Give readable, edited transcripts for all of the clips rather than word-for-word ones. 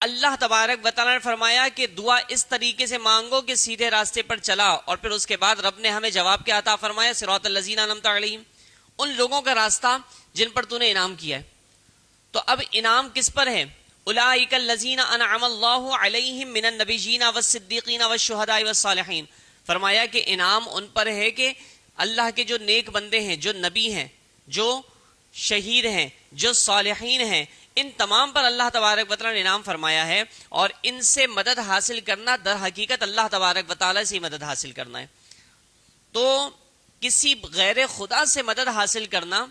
اللہ تبارک و تعالیٰ نے فرمایا کہ دعا اس طریقے سے مانگو کہ سیدھے راستے پر چلا، اور پھر اس کے بعد رب نے ہمیں جواب کیا عطا فرمایا، صراط الذین انعمت علیہم، ان لوگوں کا راستہ جن پر تو نے انعام کیا ہے۔ تو اب انعام کس پر ہے؟ اولئک الذین انعم اللہ علیہم من النبیین والصدیقین والشہداء والصالحین، فرمایا کہ انعام ان پر ہے کہ اللہ کے جو نیک بندے ہیں، جو نبی ہیں، جو شہید ہیں، جو صالحین ہیں، ان تمام پر اللہ تبارک و تعالیٰ نے انعام فرمایا ہے، اور ان سے مدد حاصل کرنا در حقیقت اللہ تبارک و تعالیٰ سے مدد حاصل کرنا ہے۔ تو کسی غیر خدا سے مدد حاصل کرنا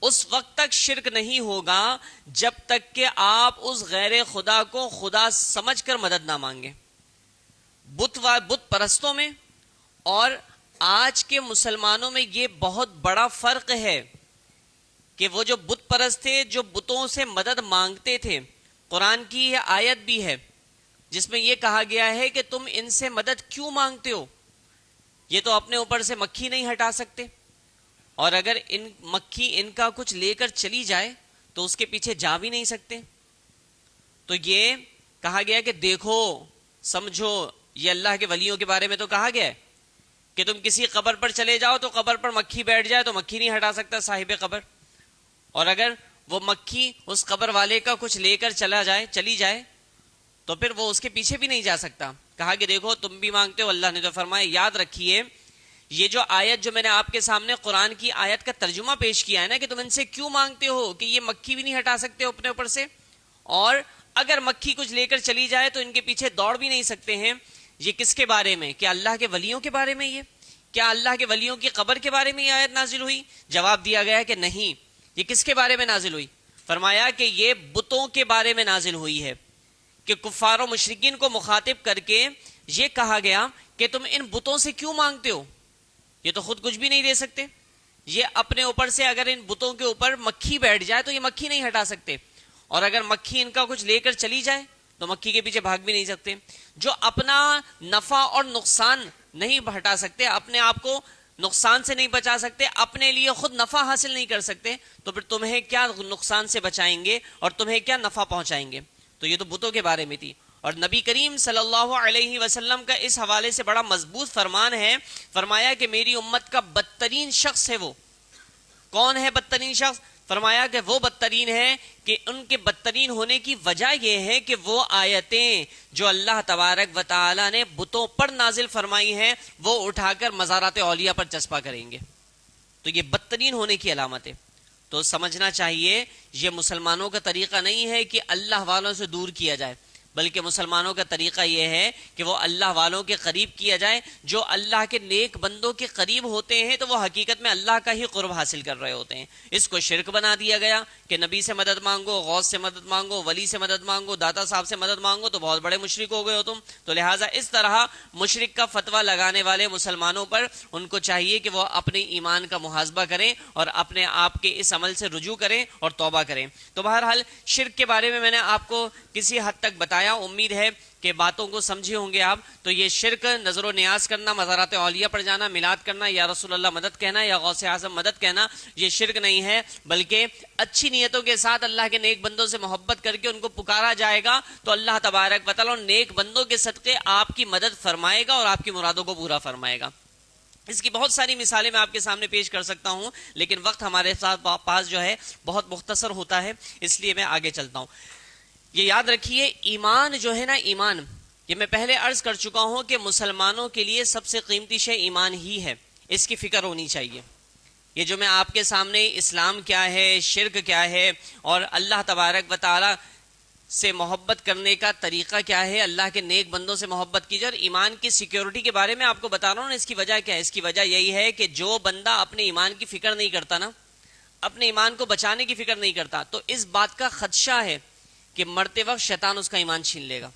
اس وقت تک شرک نہیں ہوگا جب تک کہ آپ اس غیر خدا کو خدا سمجھ کر مدد نہ مانگیں۔ بت پرستوں میں اور آج کے مسلمانوں میں یہ بہت بڑا فرق ہے کہ وہ جو بت پرست تھے، جو بتوں سے مدد مانگتے تھے، قرآن کی یہ آیت بھی ہے جس میں یہ کہا گیا ہے کہ تم ان سے مدد کیوں مانگتے ہو، یہ تو اپنے اوپر سے مکھی نہیں ہٹا سکتے، اور اگر مکھی ان کا کچھ لے کر چلی جائے تو اس کے پیچھے جا بھی نہیں سکتے۔ تو یہ کہا گیا کہ دیکھو سمجھو، یہ اللہ کے ولیوں کے بارے میں تو کہا گیا ہے کہ تم کسی قبر پر چلے جاؤ تو قبر پر مکھی بیٹھ جائے تو مکھی نہیں ہٹا سکتا صاحب قبر، اور اگر وہ مکھی اس قبر والے کا کچھ لے کر چلی جائے تو پھر وہ اس کے پیچھے بھی نہیں جا سکتا۔ کہا کہ دیکھو تم بھی مانگتے ہو، اللہ نے تو فرمایا یاد رکھیے یہ جو آیت جو میں نے آپ کے سامنے قرآن کی آیت کا ترجمہ پیش کیا ہے نا کہ تم ان سے کیوں مانگتے ہو، کہ یہ مکھی بھی نہیں ہٹا سکتے اپنے اوپر سے، اور اگر مکھی کچھ لے کر چلی جائے تو ان کے پیچھے دوڑ بھی نہیں سکتے ہیں۔ یہ کس کے بارے میں؟ کیا اللہ کے ولیوں کے بارے میں؟ یہ کیا اللہ کے ولیوں کی قبر کے بارے میں یہ آیت نازل ہوئی؟ جواب دیا گیا کہ نہیں۔ یہ کس کے بارے میں نازل ہوئی؟ فرمایا کہ یہ بتوں کے بارے میں نازل ہوئی ہے، کہ کفار و مشرکین کو مخاطب کر کے یہ کہا گیا کہ تم ان بتوں سے کیوں مانگتے ہو، یہ تو خود کچھ بھی نہیں دے سکتے، یہ اپنے اوپر سے اگر ان بتوں کے اوپر مکھی بیٹھ جائے تو یہ مکھی نہیں ہٹا سکتے، اور اگر مکھی ان کا کچھ لے کر چلی جائے تو مکھی کے پیچھے بھاگ بھی نہیں سکتے۔ جو اپنا نفع اور نقصان نہیں ہٹا سکتے، اپنے آپ کو نقصان سے نہیں بچا سکتے، اپنے لیے خود نفع حاصل نہیں کر سکتے، تو پھر تمہیں کیا نقصان سے بچائیں گے اور تمہیں کیا نفع پہنچائیں گے؟ تو یہ تو بتوں کے بارے میں تھی۔ اور نبی کریم صلی اللہ علیہ وسلم کا اس حوالے سے بڑا مضبوط فرمان ہے، فرمایا کہ میری امت کا بدترین شخص ہے وہ کون ہے؟ بدترین شخص فرمایا کہ وہ بدترین ہے کہ ان کے بدترین ہونے کی وجہ یہ ہے کہ وہ آیتیں جو اللہ تبارک و تعالی نے بتوں پر نازل فرمائی ہیں وہ اٹھا کر مزارات اولیاء پر چسپا کریں گے، تو یہ بدترین ہونے کی علامت ہے۔ تو سمجھنا چاہیے یہ مسلمانوں کا طریقہ نہیں ہے کہ اللہ والوں سے دور کیا جائے، بلکہ مسلمانوں کا طریقہ یہ ہے کہ وہ اللہ والوں کے قریب کیا جائے۔ جو اللہ کے نیک بندوں کے قریب ہوتے ہیں تو وہ حقیقت میں اللہ کا ہی قرب حاصل کر رہے ہوتے ہیں۔ اس کو شرک بنا دیا گیا کہ نبی سے مدد مانگو، غوث سے مدد مانگو، ولی سے مدد مانگو، داتا صاحب سے مدد مانگو تو بہت بڑے مشرک ہو گئے ہو تم۔ تو لہٰذا اس طرح مشرک کا فتویٰ لگانے والے مسلمانوں پر ان کو چاہیے کہ وہ اپنے ایمان کا محاسبہ کریں اور اپنے آپ کے اس عمل سے رجوع کریں اور توبہ کریں۔ تو بہرحال شرک کے بارے میں نے آپ کو کسی حد تک بتایا، امید ہے کہ باتوں کو سمجھے ہوں گے آپ۔ تو یہ شرک نظر و نیاز کرنا، مزارات اولیاء پر جانا، میلاد کرنا، یا رسول اللہ مدد کہنا یا غوث اعظم مدد کہنا، یہ شرک نہیں ہے، بلکہ اچھی نیتوں کے ساتھ اللہ کے نیک بندوں سے محبت کر کے ان کو پکارا جائے گا تو اللہ تبارک و تعالیٰ نیک بندوں کے صدقے آپ کی مدد فرمائے گا اور آپ کی مرادوں کو پورا فرمائے گا۔ اس کی بہت ساری مثالیں میں آپ کے سامنے پیش کر سکتا ہوں، لیکن وقت ہمارے ساتھ پاس جو ہے بہت مختصر ہوتا ہے، اس لیے میں آگے چلتا ہوں۔ یہ یاد رکھیے ایمان جو ہے نا، ایمان، یہ میں پہلے عرض کر چکا ہوں کہ مسلمانوں کے لیے سب سے قیمتی شے ایمان ہی ہے، اس کی فکر ہونی چاہیے۔ یہ جو میں آپ کے سامنے اسلام کیا ہے، شرک کیا ہے، اور اللہ تبارک و تعالی سے محبت کرنے کا طریقہ کیا ہے، اللہ کے نیک بندوں سے محبت کیجیے، اور ایمان کی سیکیورٹی کے بارے میں آپ کو بتا رہا ہوں۔ اس کی وجہ کیا ہے؟ اس کی وجہ یہی ہے کہ جو بندہ اپنے ایمان کی فکر نہیں کرتا نا، اپنے ایمان کو بچانے کی فکر نہیں کرتا، تو اس بات کا خدشہ ہے کہ مرتے وقت شیطان اس کا ایمان چھین لے گا۔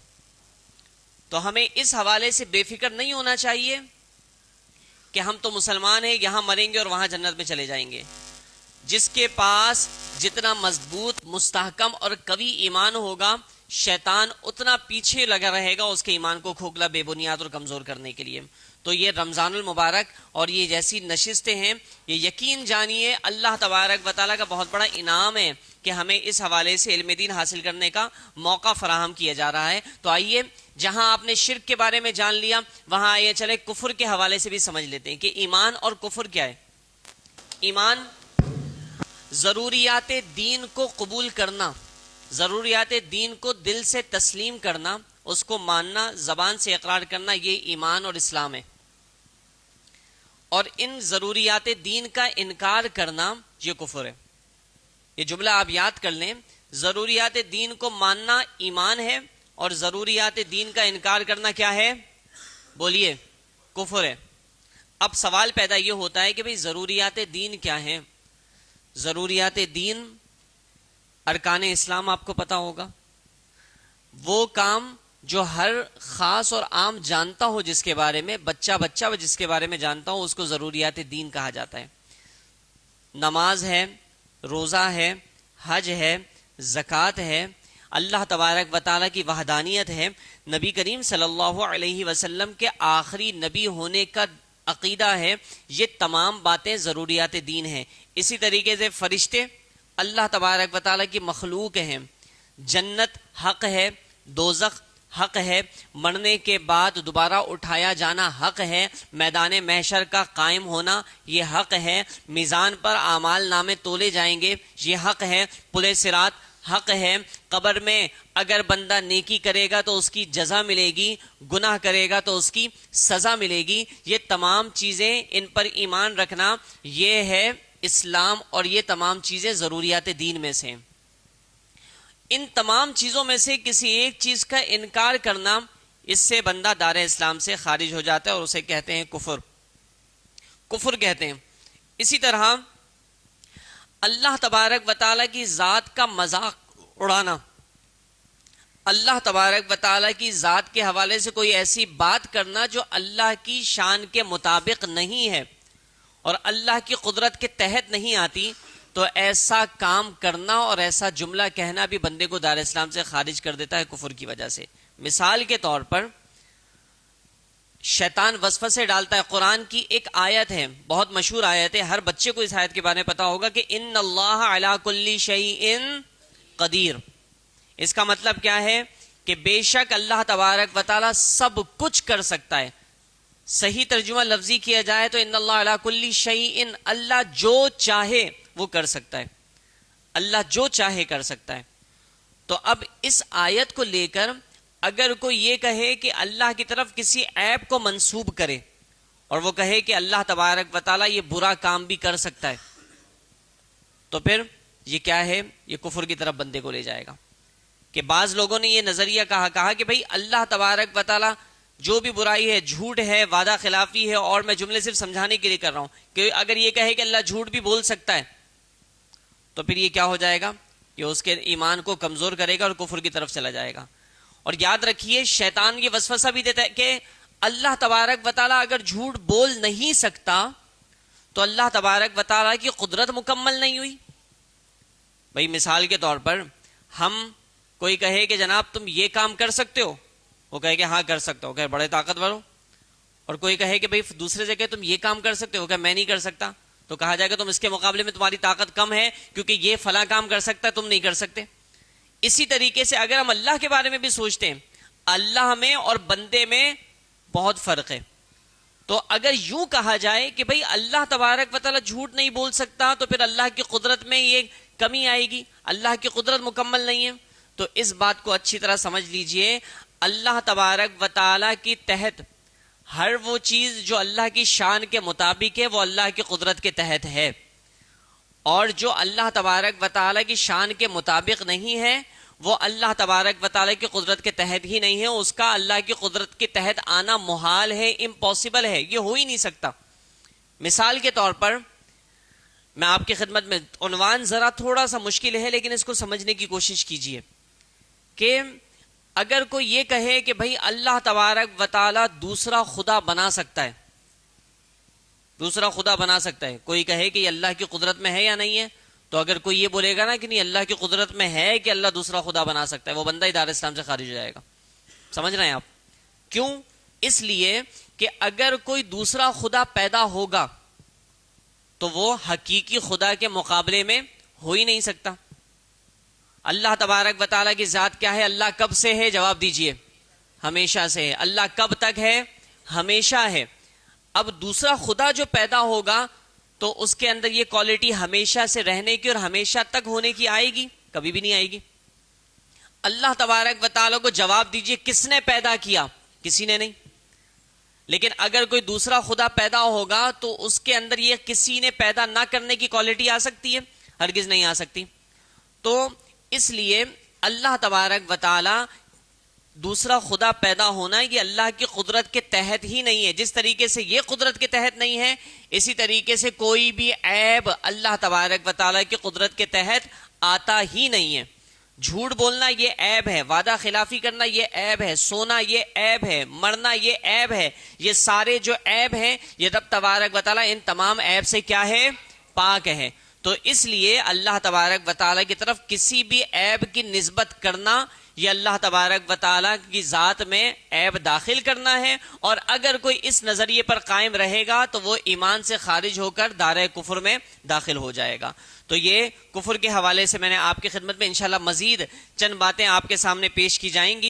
تو ہمیں اس حوالے سے بے فکر نہیں ہونا چاہیے کہ ہم تو مسلمان ہیں، یہاں مریں گے اور وہاں جنت میں چلے جائیں گے۔ جس کے پاس جتنا مضبوط، مستحکم اور قوی ایمان ہوگا، شیطان اتنا پیچھے لگا رہے گا اس کے ایمان کو کھوکھلا، بے بنیاد اور کمزور کرنے کے لیے۔ تو یہ رمضان المبارک اور یہ جیسی نشستیں ہیں، یہ یقین جانیے اللہ تبارک و تعالیٰ کا بہت بڑا انعام ہے کہ ہمیں اس حوالے سے علم دین حاصل کرنے کا موقع فراہم کیا جا رہا ہے۔ تو آئیے جہاں آپ نے شرک کے بارے میں جان لیا، وہاں آئیے چلے کفر کے حوالے سے بھی سمجھ لیتے ہیں کہ ایمان اور کفر کیا ہے۔ ایمان ضروریات دین کو قبول کرنا، ضروریات دین کو دل سے تسلیم کرنا، اس کو ماننا، زبان سے اقرار کرنا، یہ ایمان اور اسلام ہے۔ اور ان ضروریات دین کا انکار کرنا یہ کفر ہے۔ یہ جملہ آپ یاد کر لیں، ضروریات دین کو ماننا ایمان ہے اور ضروریات دین کا انکار کرنا کیا ہے؟ بولیے، کفر ہے۔ اب سوال پیدا یہ ہوتا ہے کہ بھئی ضروریات دین کیا ہیں؟ ضروریات دین ارکان اسلام آپ کو پتا ہوگا، وہ کام جو ہر خاص اور عام جانتا ہو، جس کے بارے میں بچہ جس کے بارے میں جانتا ہو، اس کو ضروریات دین کہا جاتا ہے۔ نماز ہے، روزہ ہے، حج ہے، زکوٰۃ ہے، اللہ تبارک و تعالیٰ کی وحدانیت ہے، نبی کریم صلی اللہ علیہ وسلم کے آخری نبی ہونے کا عقیدہ ہے، یہ تمام باتیں ضروریات دین ہیں۔ اسی طریقے سے فرشتے اللہ تبارک و تعالیٰ کی مخلوق ہیں، جنت حق ہے، دوزخ حق ہے، مرنے کے بعد دوبارہ اٹھایا جانا حق ہے، میدان محشر کا قائم ہونا یہ حق ہے، میزان پر اعمال نامے تولے جائیں گے یہ حق ہے، پل صراط حق ہے، قبر میں اگر بندہ نیکی کرے گا تو اس کی جزا ملے گی، گناہ کرے گا تو اس کی سزا ملے گی۔ یہ تمام چیزیں، ان پر ایمان رکھنا، یہ ہے اسلام، اور یہ تمام چیزیں ضروریات دین میں سے ہیں۔ ان تمام چیزوں میں سے کسی ایک چیز کا انکار کرنا، اس سے بندہ دار اسلام سے خارج ہو جاتا ہے اور اسے کہتے ہیں کفر کہتے ہیں۔ اسی طرح اللہ تبارک و تعالیٰ کی ذات کا مذاق اڑانا، اللہ تبارک و تعالیٰ کی ذات کے حوالے سے کوئی ایسی بات کرنا جو اللہ کی شان کے مطابق نہیں ہے اور اللہ کی قدرت کے تحت نہیں آتی، تو ایسا کام کرنا اور ایسا جملہ کہنا بھی بندے کو دار اسلام سے خارج کر دیتا ہے کفر کی وجہ سے۔ مثال کے طور پر شیطان وسوسے ڈالتا ہے۔ قرآن کی ایک آیت ہے، بہت مشہور آیت ہے، ہر بچے کو اس آیت کے بارے میں پتا ہوگا کہ ان اللہ علی کل شیء قدیر۔ اس کا مطلب کیا ہے کہ بے شک اللہ تبارک و تعالی سب کچھ کر سکتا ہے۔ صحیح ترجمہ لفظی کیا جائے تو ان اللہ علی کل شیء، اللہ جو چاہے وہ کر سکتا ہے، اللہ جو چاہے کر سکتا ہے۔ تو اب اس آیت کو لے کر اگر کوئی یہ کہے کہ اللہ کی طرف کسی عیب کو منسوب کرے اور وہ کہے کہ اللہ تبارک و تعالیٰ یہ برا کام بھی کر سکتا ہے، تو پھر یہ کیا ہے؟ یہ کفر کی طرف بندے کو لے جائے گا۔ کہ بعض لوگوں نے یہ نظریہ کہا کہ بھئی اللہ تبارک و تعالیٰ جو بھی برائی ہے، جھوٹ ہے، وعدہ خلافی ہے، اور میں جملے صرف سمجھانے کے لیے کر رہا ہوں کہ اگر یہ کہے کہ اللہ جھوٹ بھی بول سکتا ہے تو پھر یہ کیا ہو جائے گا؟ یہ اس کے ایمان کو کمزور کرے گا اور کفر کی طرف چلا جائے گا۔ اور یاد رکھیے شیطان یہ وسوسہ بھی دیتا ہے کہ اللہ تبارک و تعالیٰ اگر جھوٹ بول نہیں سکتا تو اللہ تبارک و تعالیٰ کی قدرت مکمل نہیں ہوئی۔ بھئی مثال کے طور پر ہم کوئی کہے کہ جناب تم یہ کام کر سکتے ہو، وہ کہے کہ ہاں کر سکتا ہو، کہ بڑے طاقتور ہو، اور کوئی کہے کہ بھئی دوسرے جگہ تم یہ کام کر سکتے ہو، کہ میں نہیں کر سکتا، تو کہا جائے گا تم اس کے مقابلے میں تمہاری طاقت کم ہے کیونکہ یہ فلاں کام کر سکتا ہے تم نہیں کر سکتے۔ اسی طریقے سے اگر ہم اللہ کے بارے میں بھی سوچتے ہیں، اللہ میں اور بندے میں بہت فرق ہے، تو اگر یوں کہا جائے کہ بھئی اللہ تبارک و تعالیٰ جھوٹ نہیں بول سکتا تو پھر اللہ کی قدرت میں یہ کمی آئے گی، اللہ کی قدرت مکمل نہیں ہے، تو اس بات کو اچھی طرح سمجھ لیجئے، اللہ تبارک و تعالیٰ کی تحت ہر وہ چیز جو اللہ کی شان کے مطابق ہے وہ اللہ کی قدرت کے تحت ہے، اور جو اللہ تبارک و تعالیٰ کی شان کے مطابق نہیں ہے وہ اللہ تبارک و تعالیٰ کی قدرت کے تحت ہی نہیں ہے، اس کا اللہ کی قدرت کے تحت آنا محال ہے، امپاسبل ہے، یہ ہو ہی نہیں سکتا۔ مثال کے طور پر میں آپ کی خدمت میں، عنوان ذرا تھوڑا سا مشکل ہے لیکن اس کو سمجھنے کی کوشش کیجئے کہ اگر کوئی یہ کہے کہ بھئی اللہ تبارک و تعالیٰ دوسرا خدا بنا سکتا ہے، دوسرا خدا بنا سکتا ہے، کوئی کہے کہ یہ اللہ کی قدرت میں ہے یا نہیں ہے، تو اگر کوئی یہ بولے گا نا کہ نہیں اللہ کی قدرت میں ہے کہ اللہ دوسرا خدا بنا سکتا ہے، وہ بندہ دار اسلام سے خارج ہو جائے گا۔ سمجھ رہے ہیں آپ؟ کیوں؟ اس لیے کہ اگر کوئی دوسرا خدا پیدا ہوگا تو وہ حقیقی خدا کے مقابلے میں ہو ہی نہیں سکتا۔ اللہ تبارک و تعالیٰ کی ذات کیا ہے؟ اللہ کب سے ہے؟ جواب دیجئے، ہمیشہ سے ہے۔ اللہ کب تک ہے؟ ہمیشہ ہے۔ اب دوسرا خدا جو پیدا ہوگا تو اس کے اندر یہ کوالٹی ہمیشہ سے رہنے کی اور ہمیشہ تک ہونے کی آئے گی؟ کبھی بھی نہیں آئے گی۔ اللہ تبارک و تعالیٰ کو جواب دیجئے کس نے پیدا کیا؟ کسی نے نہیں۔ لیکن اگر کوئی دوسرا خدا پیدا ہوگا تو اس کے اندر یہ کسی نے پیدا نہ کرنے کی کوالٹی آ سکتی ہے؟ ہرگز نہیں آ سکتی۔ تو اس لیے اللہ تبارک و تعالیٰ دوسرا خدا پیدا ہونا یہ اللہ کی قدرت کے تحت ہی نہیں ہے۔ جس طریقے سے یہ قدرت کے تحت نہیں ہے، اسی طریقے سے کوئی بھی عیب اللہ تبارک و تعالیٰ کی قدرت کے تحت آتا ہی نہیں ہے۔ جھوٹ بولنا یہ عیب ہے، وعدہ خلافی کرنا یہ عیب ہے، سونا یہ عیب ہے، مرنا یہ عیب ہے۔ یہ سارے جو عیب ہیں یہ رب تبارک و تعالیٰ ان تمام عیب سے کیا ہے؟ پاک ہے۔ تو اس لیے اللہ تبارک و تعالیٰ کی طرف کسی بھی عیب کی نسبت کرنا یہ اللہ تبارک و تعالیٰ کی ذات میں عیب داخل کرنا ہے، اور اگر کوئی اس نظریے پر قائم رہے گا تو وہ ایمان سے خارج ہو کر دائرہ کفر میں داخل ہو جائے گا۔ تو یہ کفر کے حوالے سے میں نے آپ کی خدمت میں انشاءاللہ مزید چند باتیں آپ کے سامنے پیش کی جائیں گی۔